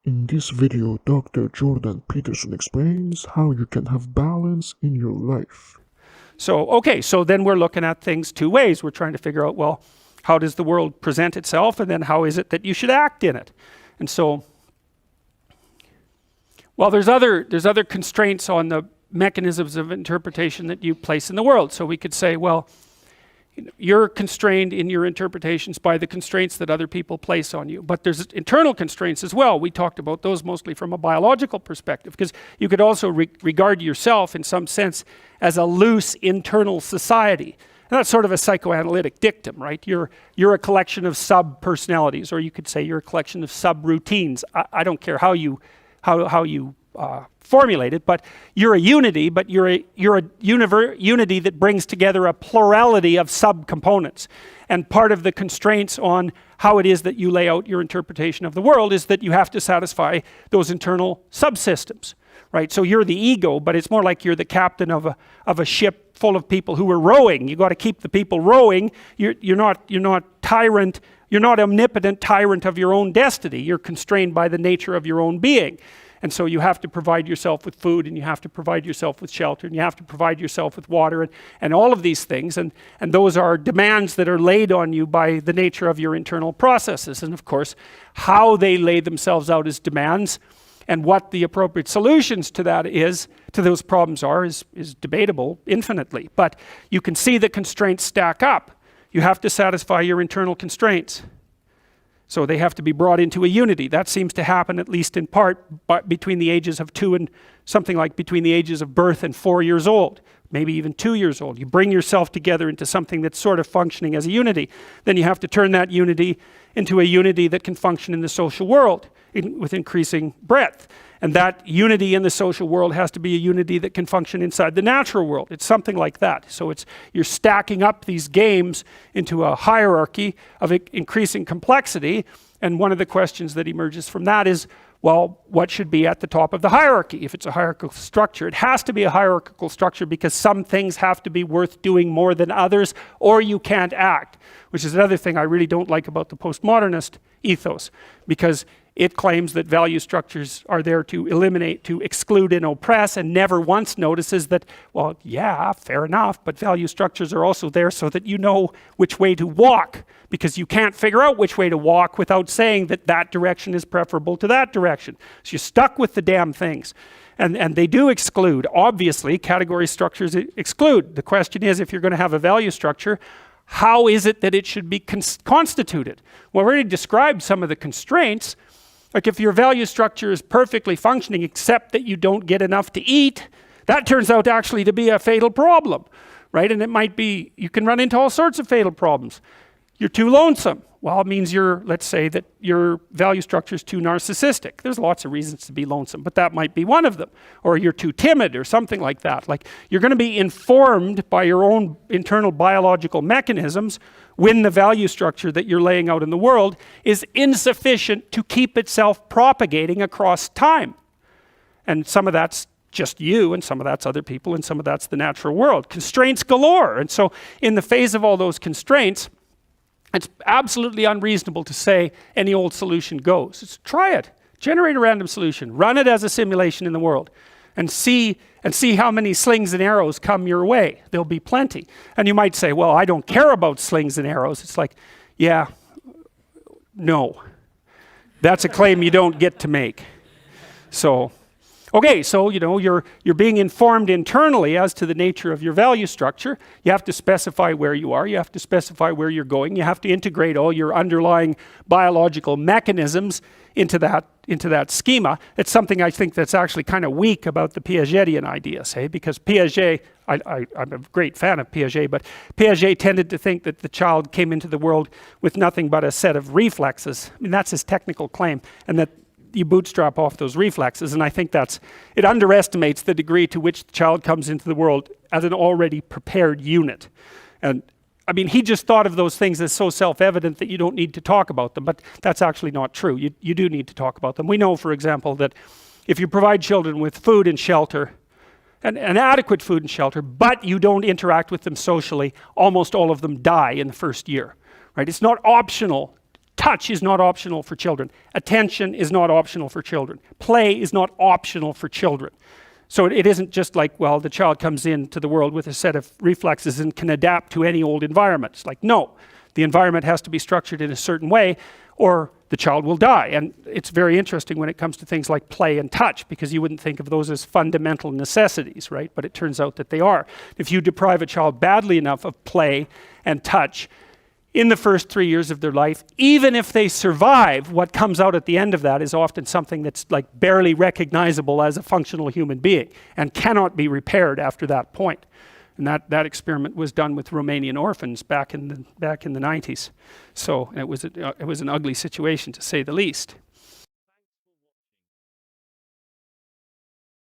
In this video, Dr. Jordan Peterson explains how you can have balance in your life. So then we're looking at things two ways. We're trying to figure out, well, how does the world present itself, and then how is it that you should act in it? And so, well, there's other constraints on the mechanisms of interpretation that you place in the world. So we could say, well, you're constrained in your interpretations by the constraints that other people place on you. But there's internal constraints as well. We talked about those mostly from a biological perspective, because you could also regard yourself in some sense as a loose internal society. And that's sort of a psychoanalytic dictum, right? You're a collection of sub-personalities, or you could say you're a collection of sub-routines. I don't care how you formulate it, but you're a unity, but you're a unity that brings together a plurality of subcomponents. And part of the constraints on how it is that you lay out your interpretation of the world is that you have to satisfy those internal subsystems, right? So you're the ego, but it's more like you're the captain of a ship full of people who are rowing. You got to keep the people rowing. You're not tyrant. You're not omnipotent tyrant of your own destiny. You're constrained by the nature of your own being. And so you have to provide yourself with food, and you have to provide yourself with shelter, and you have to provide yourself with water, and all of these things. And those are demands that are laid on you by the nature of your internal processes. And of course, how they lay themselves out as demands and what the appropriate solutions to that is, to those problems are, is debatable infinitely. But you can see the constraints stack up. You have to satisfy your internal constraints. So they have to be brought into a unity. That seems to happen, at least in part, between the ages of 2 and something like between the ages of birth and 4 years old, maybe even 2 years old. You bring yourself together into something that's sort of functioning as a unity. Then you have to turn that unity into a unity that can function in the social world with increasing breadth. And that unity in the social world has to be a unity that can function inside the natural world. It's something like that. So you're stacking up these games into a hierarchy of increasing complexity. And one of the questions that emerges from that is, well, what should be at the top of the hierarchy? If it's a hierarchical structure, it has to be a hierarchical structure because some things have to be worth doing more than others, or you can't act, which is another thing I really don't like about the postmodernist ethos, because it claims that value structures are there to eliminate, to exclude and oppress, and never once notices that, well, yeah, fair enough, but value structures are also there so that you know which way to walk, because you can't figure out which way to walk without saying that that direction is preferable to that direction. So you're stuck with the damn things. And they do exclude. Obviously, category structures exclude. The question is, if you're going to have a value structure, how is it that it should be constituted? Well, we already described some of the constraints. Like if your value structure is perfectly functioning except that you don't get enough to eat, that turns out actually to be a fatal problem, right? And it might be, you can run into all sorts of fatal problems. You're too lonesome. Well, it means let's say that your value structure is too narcissistic. There's lots of reasons to be lonesome, but that might be one of them. Or you're too timid or something like that. Like you're going to be informed by your own internal biological mechanisms when the value structure that you're laying out in the world is insufficient to keep itself propagating across time. And some of that's just you, and some of that's other people, and some of that's the natural world. Constraints galore. And so in the face of all those constraints, it's absolutely unreasonable to say any old solution goes. Just try it. Generate a random solution. Run it as a simulation in the world. And see how many slings and arrows come your way. There'll be plenty. And you might say, well, I don't care about slings and arrows. It's like, yeah, no. That's a claim you don't get to make. So, okay, so you're being informed internally as to the nature of your value structure. You have to specify where you are. You have to specify where you're going. You have to integrate all your underlying biological mechanisms into that schema. It's something I think that's actually kind of weak about the Piagetian ideas, because Piaget, I'm a great fan of Piaget, but Piaget tended to think that the child came into the world with nothing but a set of reflexes. I mean, that's his technical claim, and that you bootstrap off those reflexes, and I think it underestimates the degree to which the child comes into the world as an already prepared unit. And I mean, he just thought of those things as so self-evident that you don't need to talk about them, but that's actually not true. You do need to talk about them. We know, for example, that if you provide children with food and shelter, and adequate food and shelter, but you don't interact with them socially, almost all of them die in the first year, right? It's not optional Touch is not optional for children. Attention is not optional for children. Play is not optional for children. So it isn't just like, well, the child comes into the world with a set of reflexes and can adapt to any old environment. It's like, no, the environment has to be structured in a certain way or the child will die. And it's very interesting when it comes to things like play and touch, because you wouldn't think of those as fundamental necessities, right? But it turns out that they are. If you deprive a child badly enough of play and touch in the first 3 years of their life, even if they survive, what comes out at the end of that is often something that's like barely recognizable as a functional human being and cannot be repaired after that point. And that experiment was done with Romanian orphans back in the 90s. So it was an ugly situation, to say the least.